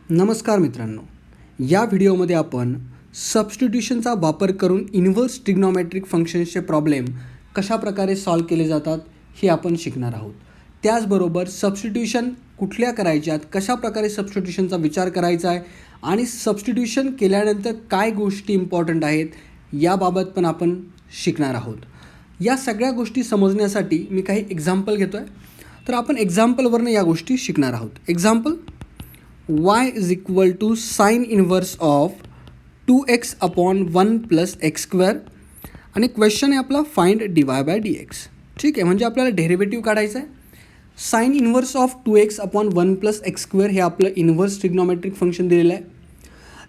नमस्कार मित्रांनो, या व्हिडिओमध्ये आपण सबस्टिट्यूशनचा वापर करून इन्व्हर्स ट्रिग्नोमेट्रिक फंक्शन्सचे प्रॉब्लेम कशा प्रकारे सॉल्व केले जातात हे आपण शिकणार आहोत. त्याचबरोबर सबस्टिट्यूशन कुठल्या करायच्यात, कशा प्रकारे सबस्टिट्यूशनचा विचार करायचा आहे आणि सबस्टिट्यूशन केल्यानंतर काय गोष्टी इम्पॉर्टंट आहेत याबाबत पण आपण शिकणार आहोत. या सगळ्या गोष्टी समजण्यासाठी मी काही एक्झाम्पल घेतो आहे. तर आपण एक्झाम्पलवरनं या गोष्टी शिकणार आहोत. Example, y is equal to sin inverse of 2x upon 1 plus x square आणि क्वेश्चन आहे आपला फाइंड dy by dx. ठीक आहे, म्हणजे आपल्याला डेरिव्हेटिव्ह काढायचं आहे. Sine inverse of 2x upon 1 plus x square हे आपलं इन्व्हर्स ट्रिग्नोमेट्रिक फंक्शन दिलेलं आहे.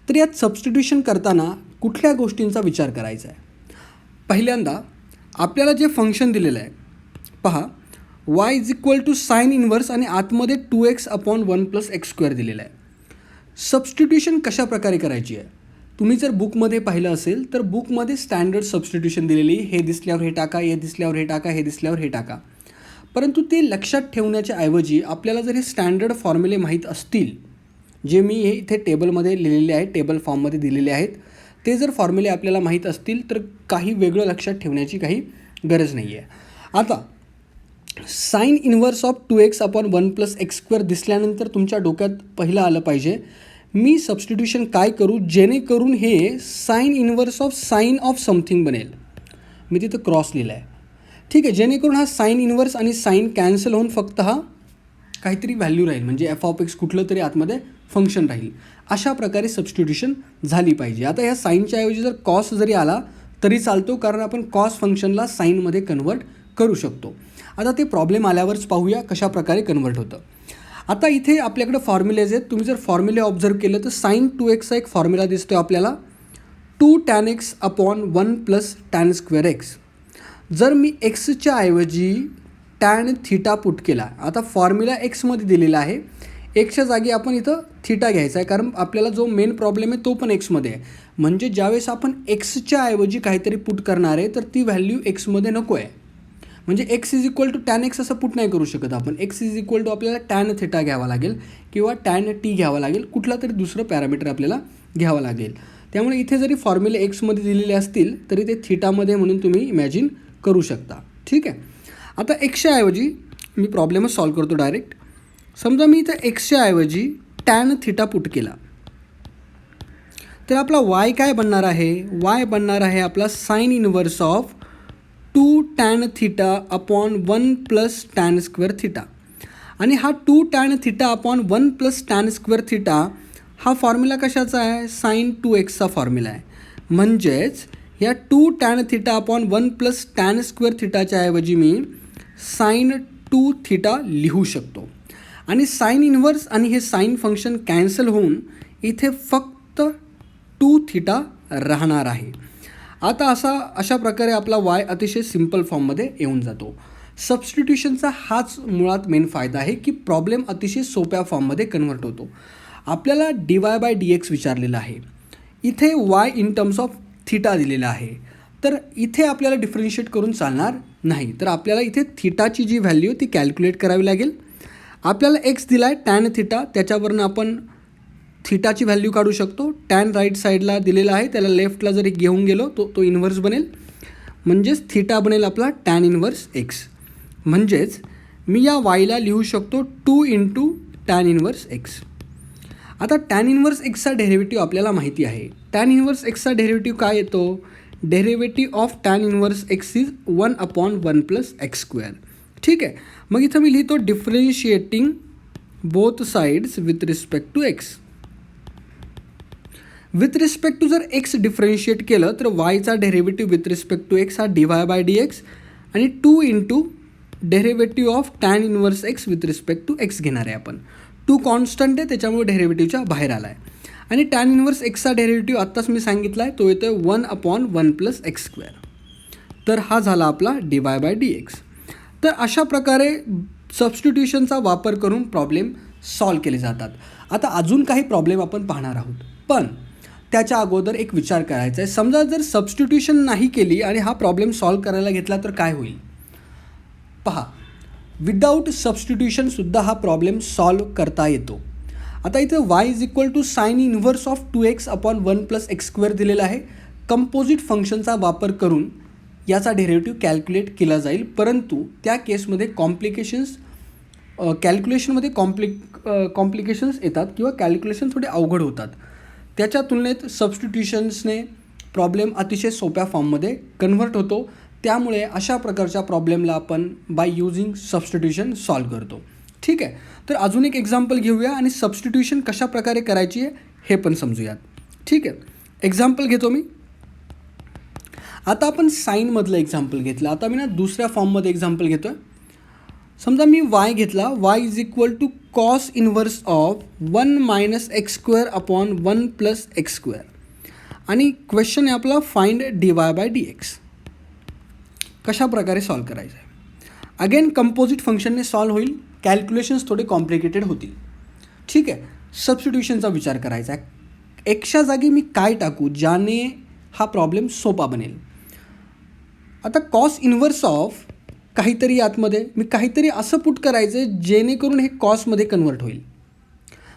तर यात सबस्टिट्यूशन करताना कुठल्या गोष्टींचा विचार करायचा आहे. पहिल्यांदा आपल्याला जे फंक्शन दिलेलं आहे पहा, y is equal to sine inverse आणि आतमध्ये 2x upon 1 plus x square दिलेला आहे. सबस्टिट्यूशन कशा प्रकारे करायची आहे. तुम्ही जर बुकमध्ये पाहिलं असेल तर बुकमध्ये स्टँडर्ड सबस्टिट्यूशन दिलेली, हे दिसल्यावर हे टाका, हे दिसल्यावर हे टाका, हे दिसल्यावर हे टाका. परंतु ते लक्षात ठेवण्याच्या ऐवजी आपल्याला जर हे स्टँडर्ड फॉर्म्युले माहीत असतील, जे मी हे इथे टेबलमध्ये लिहिलेले आहेत, टेबल फॉर्ममध्ये दिलेले आहेत, ते जर फॉर्म्युले आपल्याला माहीत असतील तर काही वेगळं लक्षात ठेवण्याची काही गरज नाही आहे. आता sine inverse of 2x upon 1 plus x square दिसल्यानंतर तुमच्या डोक्यात पहिलं आलं पाहिजे, मी सबस्टिट्यूशन काय करू जेणेकरून हे sine inverse of sine of something बनेल. मी तिथं क्रॉस लिहिला आहे. ठीक आहे, जेणेकरून हा साइन इन्व्हर्स आणि साइन कॅन्सल होऊन फक्त हा काहीतरी व्हॅल्यू राहील, म्हणजे एफ ऑफ एक्स कुठलं तरी आतमध्ये फंक्शन राहील. अशा प्रकारे सबस्टिट्यूशन झाली पाहिजे. आता ह्या साईनच्या ऐवजी जर कॉस जरी आला तरी चालतो, कारण आपण कॉस फंक्शनला साईनमध्ये कन्वर्ट करू शकतो. आता ते प्रॉब्लेम आल्यावरच पाहूया कशा प्रकारे कन्वर्ट होतं. आता इथे आपल्याकडे फॉर्म्युलेज आहेत. तुम्ही जर फॉर्म्युले ऑब्झर्व केलं तर साइन 2xचा एक फॉर्म्युला दिसतो आपल्याला, 2 tan x upon 1 plus tan square x. जर मी एक्सच्या ऐवजी टॅन थिटा पुट केला, आता फॉर्म्युला एक्समध्ये दिलेला आहे, एक्सच्या जागी आपण इथं थिटा घ्यायचा आहे, कारण आपल्याला जो मेन प्रॉब्लेम आहे तो पण एक्समध्ये आहे. म्हणजे ज्यावेळेस आपण एक्सच्या ऐवजी काहीतरी पुट करणार आहे तर ती व्हॅल्यू एक्समध्ये नको आहे. म्हणजे x is equal to tan x असं पुट नाही करू शकत आपण. एक्स इज इक्वल टू आपल्याला टॅन थिटा घ्यावा लागेल किंवा टॅन टी घ्यावा लागेल, कुठला तरी दुसरं पॅरामीटर आपल्याला घ्यावं लागेल. त्यामुळे इथे जरी फॉर्म्युले एक्समध्ये दिलेले असतील तरी ते थिटामध्ये म्हणून तुम्ही इमॅजिन करू शकता. ठीक आहे, आता एक्सच्या ऐवजी मी प्रॉब्लेमच सॉल्व करतो डायरेक्ट. समजा मी इथं एक्सच्या ऐवजी टॅन थिटा पुट केला तर आपला वाय काय बनणार आहे. वाय बनणार आहे आपला sine inverse of 2 tan theta upon 1 plus tan square theta. आणि हा 2 tan theta upon 1 plus tan square theta हा फॉर्म्युला कशाचा आहे, साइन 2xचा फॉर्म्युला आहे. म्हणजेच या 2 tan theta upon 1 plus tan square थिटाच्या ऐवजी मी साइन 2 थिटा लिहू शकतो. आणि साइन इन्व्हर्स आणि हे साइन फंक्शन कॅन्सल होऊन इथे फक्त 2 थिटा राहणार आहे. आता अशा प्रकारे आपला वाय अतिशय सिम्पल फॉर्ममध्ये येऊन जातो. सबस्टिट्यूशनचा हाच मुळात मेन फायदा आहे की प्रॉब्लेम अतिशय सोप्या फॉर्ममध्ये कन्वर्ट होतो. आपल्याला dy बाय dx विचारलेलं आहे, इथे y in terms of theta दिलेला आहे, तर इथे आपल्याला डिफरन्शिएट करून चालणार नाही. तर आपल्याला इथे थिटाची जी व्हॅल्यू ती कॅल्क्युलेट करावी लागेल. आपल्याला एक्स दिला आहे टॅन थिटा, त्याच्यावरनं आपण थिटाची व्हॅल्यू काढू शकतो. टॅन राईट साईडला दिलेला आहे, त्याला लेफ्टला जरी घेऊन गेलो तो इन्व्हर्स बनेल, म्हणजेच थिटा बनेल आपला टॅन इन्व्हर्स एक्स. म्हणजेच मी या वायला लिहू शकतो 2 इंटू टॅन इन्व्हर्स एक्स. आता टॅन इन्व्हर्स एक्सचा डेरिव्हेटिव्ह आपल्याला माहिती आहे. टॅन इन्व्हर्स एक्सचा डेरिव्हेटिव्ह काय येतो, derivative of tan inverse x is 1 upon 1 plus x square. ठीक आहे, मग इथं मी लिहितो differentiating both sides with respect to x. With respect to जर एक्स डिफरन्शिएट केलं तर वायचा derivative with respect to x हा dy बाय dx आणि 2 into derivative of tan inverse x with respect to x घेणार आहे आपण. 2 कॉन्स्टंट आहे, त्याच्यामुळे डेरिव्हेटिव्हच्या बाहेर आला आहे. आणि टॅन इन्व्हर्स एक्सचा डेरिव्हेटिव्ह आत्ताच मी सांगितला आहे, तो येतो 1 अपॉन 1 प्लस एक्स स्क्वेअर. तर हा झाला आपला dy बाय dx. तर अशा प्रकारे सबस्टिट्यूशनचा वापर करून प्रॉब्लेम सॉल्व केले जातात. आता अजून काही प्रॉब्लेम आपण पाहणार आहोत, पण त्याच्या अगोदर एक विचार करायचा आहे. समजा जर सबस्टिट्यूशन नाही केली आणि हा प्रॉब्लेम सॉल्व करायला घेतला तर काय होईल. पहा, विदाऊट सबस्टिट्यूशनसुद्धा हा प्रॉब्लेम सॉल्व करता येतो. आता इथं y is equal to sine inverse of 2x upon 1 plus x square दिलेला आहे. कंपोजिट फंक्शनचा वापर करून याचा डेरिव्हेटिव्ह कॅल्क्युलेट केला जाईल, परंतु त्या केसमध्ये कॅल्क्युलेशनमध्ये कॉम्प्लिकेशन्स येतात किंवा कॅल्क्युलेशन थोडे अवघड होतात. त्याच्या तुलनेत सबस्टिट्यूशन्सने प्रॉब्लेम अतिशय सोप्या फॉर्ममध्ये कन्व्हर्ट होतो. त्यामुळे अशा प्रकारच्या प्रॉब्लेमला आपण बाय यूजिंग सबस्टिट्यूशन सॉल्व करतो. ठीक आहे, तर अजून एक एक्झाम्पल घेऊया आणि सबस्टिट्यूशन कशा प्रकारे करायची आहे हे पण समजूयात. ठीक आहे, एक्झाम्पल घेतो मी. आता आपण साईनमधलं एक्झाम्पल घेतलं. आता मी दुसऱ्या फॉर्ममध्ये एक्झाम्पल घेतो आहे. समजा मी y घेतला. y is equal to cos inverse of 1 minus x square upon 1 plus x square आणि क्वेश्चन आहे आपला फाइंड dy बाय dx. कशा प्रकारे सॉल्व करायचं आहे. अगेन कंपोजिट फंक्शनने सॉल्व होईल, कॅल्क्युलेशन्स थोडे कॉम्प्लिकेटेड होतील. ठीक आहे, सबस्टिट्यूशनचा विचार करायचा आहे. एक्सच्या जागी मी काय टाकू ज्याने हा प्रॉब्लेम सोपा बनेल. आता कॉस इन्व्हर्स ऑफ काहीतरी आतमध्ये मी काहीतरी असं पुट करायचं आहे जेणेकरून हे कॉसमध्ये कन्वर्ट होईल.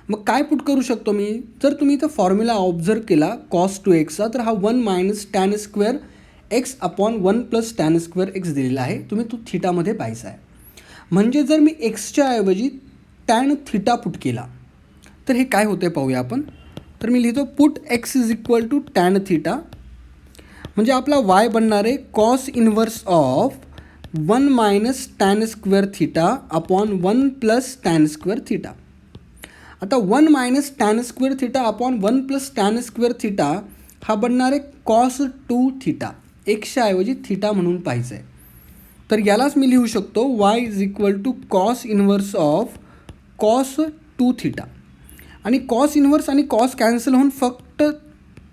मग काय पुट करू शकतो मी. जर तुम्ही इथं फॉर्म्युला ऑब्झर्व केला कॉस 2xचा, तर हा 1 minus tan square x upon 1 plus tan square x दिलेला आहे. तुम्ही तो थिटामध्ये पाहायचा आहे. म्हणजे जर मी एक्सच्या ऐवजी टॅन थिटा पुट केला तर हे काय होते पाहूया आपण. तर मी लिहितो put x is equal to tan theta, म्हणजे आपला y बनणार आहे cos inverse of 1 minus tan square theta upon 1 plus tan square theta. आता 1 minus tan square theta upon 1 plus tan square theta हा बनणार आहे कॉस 2 थिटा. एक्सच्या ऐवजी थिटा म्हणून पाहिजे आहे. तर यालाच मी लिहू शकतो y is equal to cos inverse of cos 2 theta. आणि कॉस इन्व्हर्स आणि कॉस कॅन्सल होऊन फक्त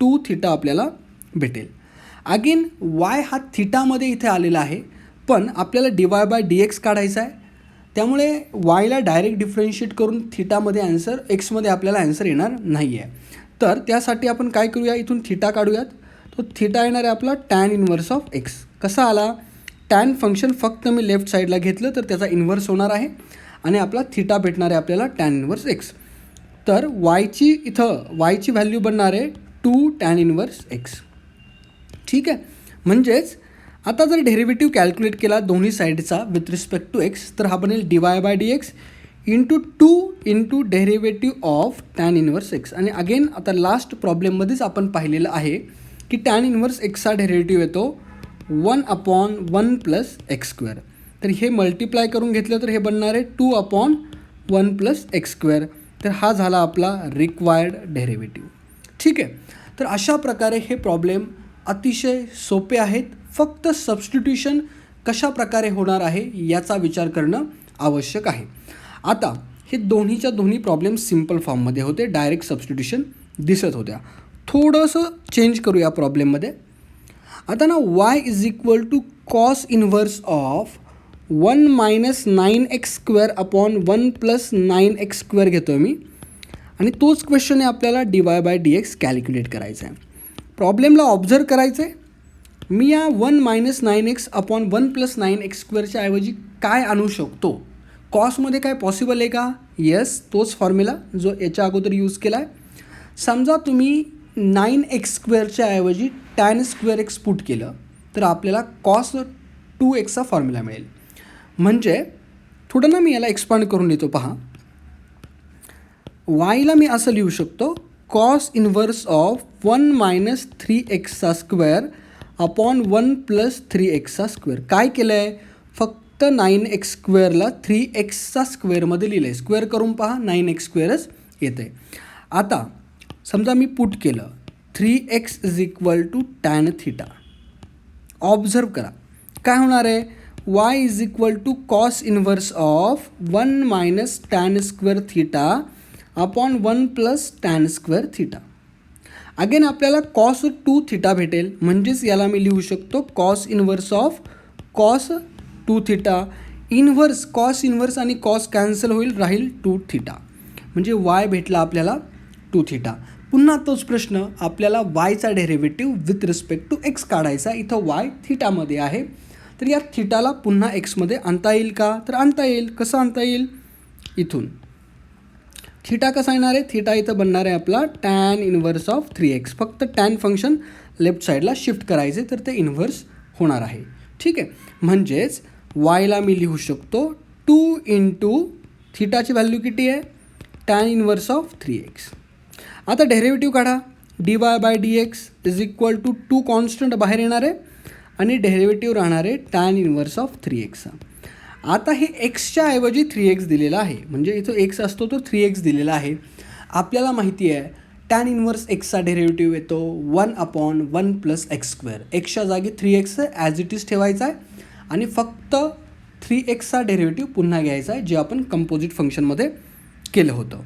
2 थिटा आपल्याला भेटेल. अगेन y हा थिटामध्ये इथे आलेला आहे, पण आपल्याला dy बाय dx काढायचा आहे. त्यामुळे yला डायरेक्ट डिफरन्शिएट करून थिटामध्ये ॲन्सर एक्समध्ये आपल्याला ॲन्सर येणार नाही आहे. तर त्यासाठी आपण काय करूया, इथून थिटा काढूयात. तो थिटा येणार आहे आपला टॅन इन्व्हर्स ऑफ एक्स. कसा आला, टॅन फंक्शन फक्त मी लेफ्ट साईडला घेतलं तर त्याचा इन्व्हर्स होणार आहे आणि आपला थिटा भेटणार आहे आपल्याला टॅन इन्व्हर्स एक्स. तर वायची व्हॅल्यू बनणार आहे 2 टॅन इन्व्हर्स एक्स. ठीक आहे, म्हणजेच आता जर डेरिव्हेटिव्ह कॅल्क्युलेट केला दोन्ही साईडचा विथ रिस्पेक्ट टू एक्स, तर हा बनेल dy by dx into 2 into derivative of tan inverse x. आणि अगेन आता लास्ट प्रॉब्लेममध्येच आपण पाहिलेलं आहे की टॅन इन्व्हर्स एक्सचा डेरिव्हेटिव्ह येतो 1 अपॉन 1 प्लस एक्स स्क्वेअर. तर हे मल्टिप्लाय करून घेतलं तर हे बनणार आहे 2 अपॉन 1 प्लस एक्स स्क्वेअर. तर हा झाला आपला रिक्वायर्ड डेरिव्हेटिव्ह. ठीक आहे, तर अशा प्रकारे हे प्रॉब्लेम अतिशय सोपे आहेत. फक्त सबस्टिट्यूशन कशा प्रकारे होणार आहे याचा विचार करणं आवश्यक आहे. आता हे दोन्हीच्या दोन्ही प्रॉब्लेम सिम्पल फॉर्ममध्ये होते, डायरेक्ट सबस्टिट्यूशन दिसत होत्या. थोडंसं चेंज करूया प्रॉब्लेममध्ये. आता y is equal to cos inverse of 1 minus 9x square upon 1 plus 9x square घेतो आहे मी. आणि तोच क्वेश्चन आहे आपल्याला dy बाय dx कॅल्क्युलेट करायचा आहे. प्रॉब्लेमला ऑब्झर्व करायचं आहे. मी या 1 minus 9x upon 1 plus 9x स्क्वेअरच्या ऐवजी काय आणू शकतो. कॉसमध्ये काय पॉसिबल आहे का. येस, तोच फॉर्म्युला जो याच्या अगोदर यूज केला आहे. समजा तुम्ही 9x स्क्वेअरच्या ऐवजी टॅन स्क्वेअर एक्स पुट केलं तर आपल्याला कॉस 2xचा फॉर्म्युला मिळेल. म्हणजे थोडं मी याला एक्सपांड करून देतो. पहा, yला मी असं लिहू शकतो कॉस इन्व्हर्स ऑफ 1 मायनस 3xचा स्क्वेअर अपॉन 1 प्लस 3xचा स्क्वेअर. काय केलं आहे, फक्त 9x स्क्वेअरला 3xचा स्क्वेअरमध्ये लिहिलं आहे. स्क्वेअर करून पहा 9x स्क्वेअरच येतं आहे. आता समजा मी पुट केलं 3x is equal to tan theta. Observe करा काय होणार आहे, y is equal to cos inverse of 1 minus tan square theta upon 1 plus tan square theta. Again आपल्याला कॉस 2 थिटा भेटेल, म्हणजेच याला मी लिहू शकतो cos inverse of cos 2 theta. Inverse cos inverse आणि कॉस कॅन्सल होईल, राहील 2 थिटा. म्हणजे y भेटला आपल्याला 2 थिटा. पुन्हा तोच प्रश्न, आपल्याला yचा derivative with respect to x काढायचा. इथं y थिटामध्ये आहे, तर या थिटाला पुन्हा एक्समध्ये आणता येईल का, तर आणता येईल. कसं आणता येईल, इथून. थिटा कसा येणार आहे, थिटा इथं बनणार आहे आपला टॅन इन्व्हर्स ऑफ 3x. फक्त टॅन फंक्शन लेफ्ट साईडला शिफ्ट करायचे तर ते इन्व्हर्स होणार आहे. ठीक आहे, म्हणजेच वायला मी लिहू शकतो 2 इंटू थिटाची व्हॅल्यू किती आहे, टॅन इन्व्हर्स ऑफ 3x. आता डेरिव्हेटिव्ह काढा, dy/dx is equal to 2 constant बाहेर येणार आहे आणि डेरिव्हेटिव्ह राहणार आहे टॅन इन्व्हर्स ऑफ 3x. आता हे एक्सच्या ऐवजी 3x दिलेला आहे, म्हणजे इथं एक्स असतो तो 3x दिलेला आहे. आपल्याला माहिती आहे टॅन इन्व्हर्स एक्सचा डेरिव्हेटिव्ह येतो 1/1 + x². एक्सच्या जागी 3x ॲज इट इज ठेवायचा आहे आणि फक्त 3xचा डेरिव्हेटिव्ह पुन्हा घ्यायचा आहे, जे आपण कंपोजिट फंक्शनमध्ये केलं होतं.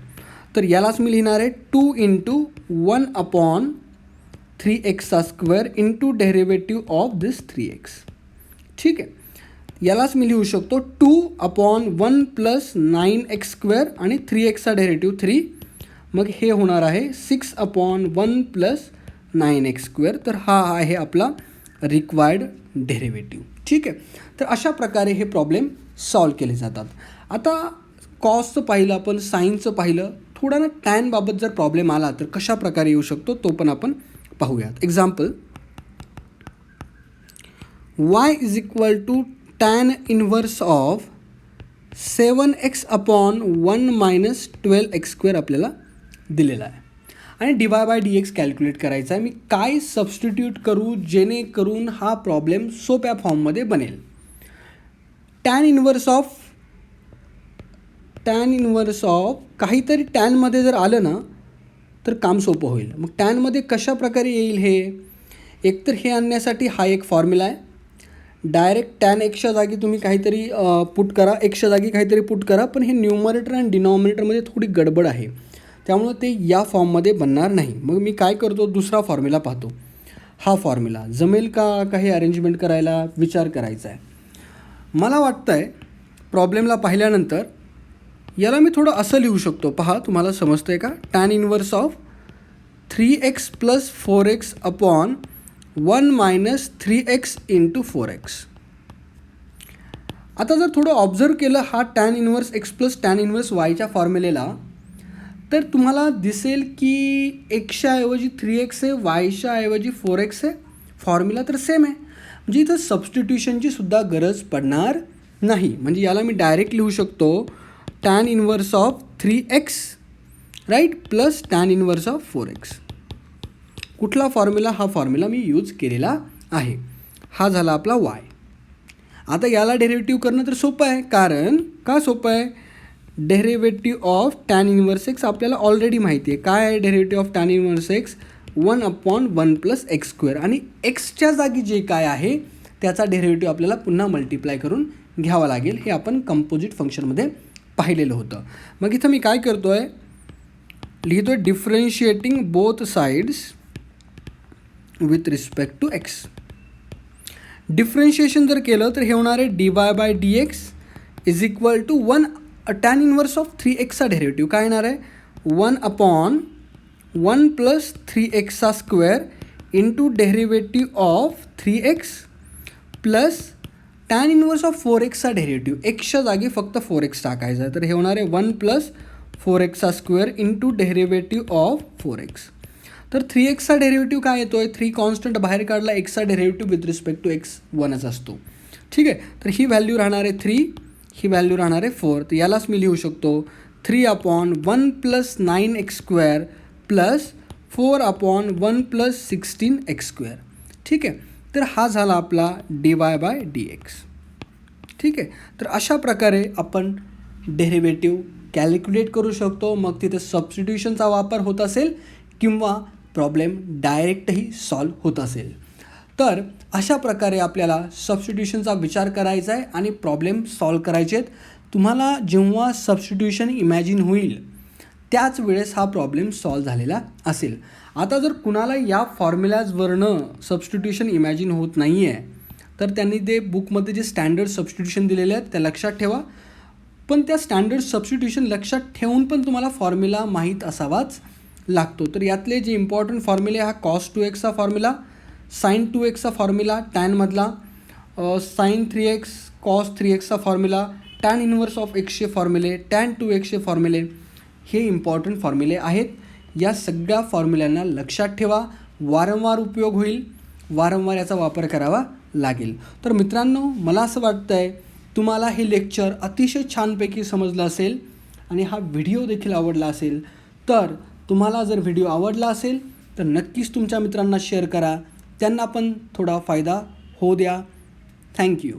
तर यालाच मी लिहिणार आहे 2 into 1/3x² into derivative of this 3x. ठीक आहे, यालाच मी लिहू शकतो 2/1 + 9x² आणि 3xचा डेरिव्हेटिव्ह 3. मग हे होणार आहे 6/1 + 9x². तर हा आहे आपला रिक्वायर्ड डेरिव्हेटिव्ह. ठीक आहे, तर अशा प्रकारे हे प्रॉब्लेम सॉल्व केले जातात. आता कॉसचं पाहिलं आपण, साईनचं पाहिलं, थोडा ना टॅनबाबत जर प्रॉब्लेम आला तर कशा प्रकारे येऊ शकतो तो पण आपण पाहूयात. Example, y is equal to tan inverse of 7x/1 - 12x² आपल्याला दिलेला आहे आणि dy/dx कॅल्क्युलेट करायचा आहे. मी काय सबस्टिट्यूट करू जेणेकरून हा प्रॉब्लेम सोप्या फॉर्ममध्ये बनेल. टॅन इन्व्हर्स ऑफ काहीतरी टॅनमध्ये जर आलं ना तर काम सोपं होईल. मग टॅनमध्ये कशा प्रकारे येईल हे, एकतर हे आणण्यासाठी हा एक फॉर्म्युला आहे. डायरेक्ट टॅन एक्सच्या जागी तुम्ही काहीतरी पुट करा, एक्सच्या जागी काहीतरी पुट करा, पण हे न्यूमरेटर आणि डिनॉमिनेटरमध्ये थोडी गडबड आहे, त्यामुळं ते या फॉर्ममध्ये बनणार नाही. मग मी काय करतो, दुसरा फॉर्म्युला पाहतो. हा फॉर्म्युला जमेल का काही अरेंजमेंट करायला विचार करायचा आहे. मला वाटतं आहे प्रॉब्लेमला पाहिल्यानंतर याला मी थोडं असं लिहू शकतो. पहा, तुम्हाला समजतं आहे का. Tan inverse of 3x + 4x/1 - 3x × 4x. आता जर थोडं ऑब्झर्व केलं हा tan inverse x + tan inverse yच्या फॉर्म्युलेला, तर तुम्हाला दिसेल की एक्सच्या ऐवजी 3x आहे, वायच्या ऐवजी 4x आहे. फॉर्म्युला तर सेम आहे, म्हणजे इथं सबस्टिट्यूशनची सुद्धा गरज पडणार नाही. म्हणजे याला मी डायरेक्ट लिहू शकतो tan inverse of 3x right + tan inverse of 4x. कुठला फॉर्म्युला, हा फॉर्म्युला मी यूज केलेला आहे. हा झाला आपला y. आता याला डेरिव्हेटिव्ह करणं तर सोपं आहे. कारण का सोपं आहे, derivative of tan inverse x आपल्याला ऑलरेडी माहिती आहे. काय आहे derivative of tan inverse x, 1/1 + x². आणि एक्सच्या जागी जे काय आहे त्याचा डेरिव्हेटिव्ह आपल्याला पुन्हा मल्टिप्लाय करून घ्यावा लागेल. हे आपण कंपोजिट फंक्शनमध्ये पाहिलेलं होतं. मग इथं मी काय करतो आहे, लिहितो आहे differentiating both sides with respect to x. Differentiation जर केलं तर हे होणार आहे dy/dx is equal to 1 tan inverse of 3xचा डेरिव्हेटिव्ह काय येणार आहे, 1/1 + 3x² into derivative of 3x plus tan inverse of 4xचा डेरिव्हेटिव्ह. एक्सच्या जागी फक्त 4x टाकायचा आहे, तर हे होणार आहे 1 + 4x² into derivative of 4x. तर 3xचा डेरिव्हेटिव्ह काय येतो आहे, 3 कॉन्स्टंट बाहेर काढला, एक्सचा derivative with respect to x 1च असतो. ठीक आहे, तर ही व्हॅल्यू राहणार आहे 3, ही व्हॅल्यू राहणार आहे 4. तर यालाच मी लिहू शकतो 3/1 + 9x² प्लस 4/1 + 16x². ठीक आहे, तर हा झाला आपला dy/dx. ठीक आहे, तर अशा प्रकारे आपण डेरिव्हेटिव्ह कॅल्क्युलेट करू शकतो. मग तिथे सबस्टिट्यूशनचा वापर होत असेल किंवा प्रॉब्लेम डायरेक्टही सॉल्व होत असेल. तर अशा प्रकारे आपल्याला सबस्टिट्यूशनचा विचार करायचा आहे आणि प्रॉब्लेम सॉल्व करायचे आहेत. तुम्हाला जेव्हा सबस्टिट्यूशन इमॅजिन होईल त्याच वेळेस हा प्रॉब्लेम सॉल्व झालेला असेल. आता जर कुणाला या फॉर्म्युलाजवरनं सबस्टिट्यूशन इमॅजिन होत नाही आहे तर त्यांनी ते बुकमध्ये जे स्टँडर्ड सबस्टिट्यूशन दिलेले आहेत त्या लक्षात ठेवा. पण त्या स्टँडर्ड सबस्टिट्यूशन लक्षात ठेवून पण तुम्हाला फॉर्म्युला माहीत असावाच लागतो. तर यातले जे इम्पॉर्टंट फॉर्म्युले, हा cos 2xचा फॉर्म्युला, sin 2xचा फॉर्म्युला टॅनमधला, sin 3x cos 3xचा फॉर्म्युला, टॅन इन्व्हर्स ऑफ xचे फॉर्म्युले, टॅन 2xचे फॉर्म्युले, हे इम्पॉर्टंट फॉर्म्युले आहेत. या सगळ्या फॉर्म्युल्यांना लक्षात ठेवा, वारंवार उपयोग होईल, वारंवार याचा वापर करावा लागेल. तर मित्रांनो, मला असं वाटतं आहे तुम्हाला हे लेक्चर अतिशय छानपैकी समजलं असेल आणि हा व्हिडिओ देखील आवडला असेल. तर तुम्हाला जर व्हिडिओ आवडला असेल तर नक्कीच तुमच्या मित्रांना शेअर करा, त्यांना पण थोडा फायदा होऊ द्या. थँक्यू.